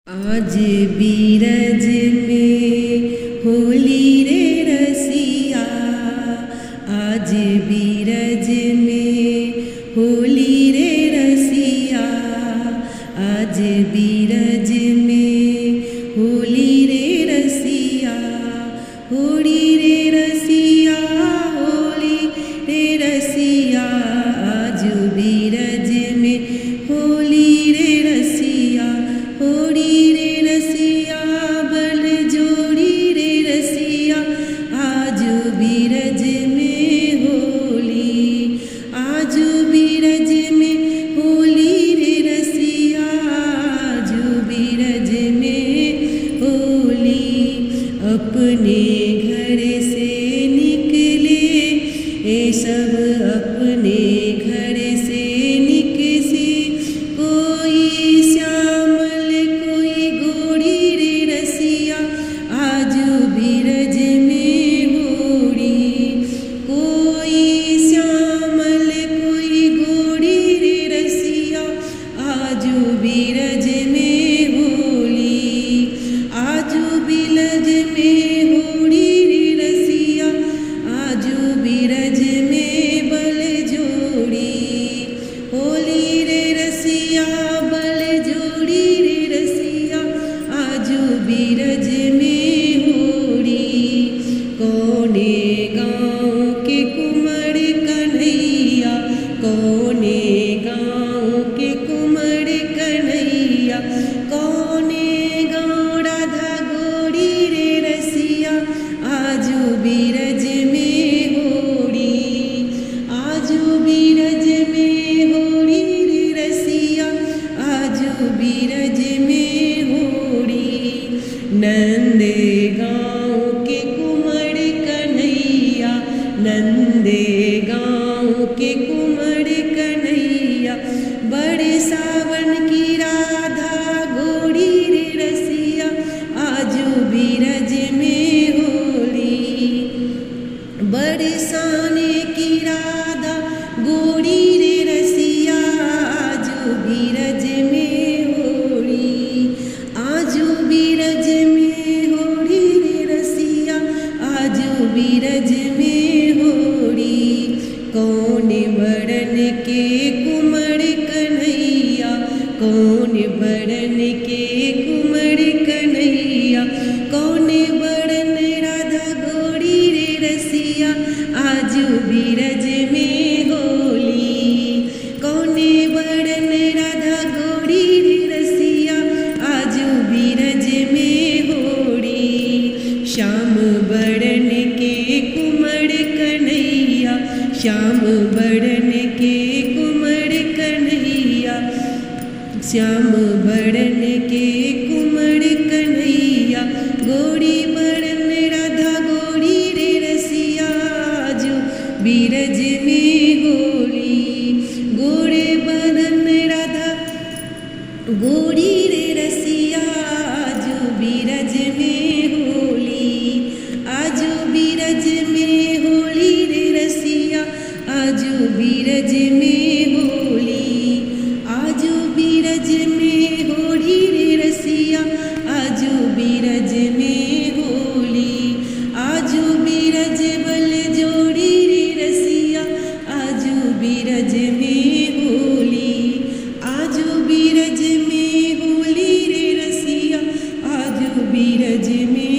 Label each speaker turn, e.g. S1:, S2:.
S1: आज बीरज में होली रे रसिया, आज बीरज में होली रे रसिया, आज बीरज में होली रे रसिया, होली रे रसिया, होली रे रसिया, आज बीरज में होली रे रसिया, होली रे रसिया, बल जोड़ी रे रसिया, आज बीरज में होली, आज बीरज में होली रे रसिया, आज बीरज में होली। अपने घर से निकले ये सब, अपने घर से निकसी, कोई श्यामल कोई गोरी रे रसिया, आज बीरज में होली, कोई श्यामल कोई गोरी रे रसिया, आज बीरज में होली, आज बीरज में होली रे रसिया, आज बीरज में बल जोड़ी, होली रे रसिया, बल जोड़ी रे रसिया, आज बीरज में होली। कौने गाँव के कुंवर कन्हैया, कौने गाँव के कुंवर कन्हैया, कौने गाँव राधा गोरी रे रसिया, आज बीरज में होली, आज बीरज में होली रे रसिया, आज बीरज में होली। नंदे गाँव के कुंवर कन्हैया, नंदे गाँव के कुंवर कन्हैया, बड़े सावन की राधा गोरी रे रसिया, आज बीरज में होली, बड़े साने की राधा गोरी रे रसिया, आज बीरज में होली, आज बीरज में होली रे रसिया, आज बीरज में होली। कौन बरन के कुंवर कन्हैया, कौन बरन के कुंवर कन्हैया, कौन बरन राधा गोरी रे रसिया, आज बीरज में होली, कौन बरन राधा गोरी रे रसिया, आज बीरज में होली। श्याम बरन के कुंवर कन्हैया, श्याम बरन के कुंवर कन्हैया, श्याम बरन के कुंवर कन्हैया, गोरी बरन राधा गोरी रे रसिया, आज बीरज में होली, गोरे बरन राधा गोरी रे रसिया, आज बीरज में होली, आज बीरज में होली रे रसिया, आज बीरज में होली, आज बीरज में होली रे रसिया, आज बीरज में होली, आज बीरज बल जोड़ी रे रसिया, आज बीरज में होली, आज बीरज में होली रे रसिया, आज बीरज में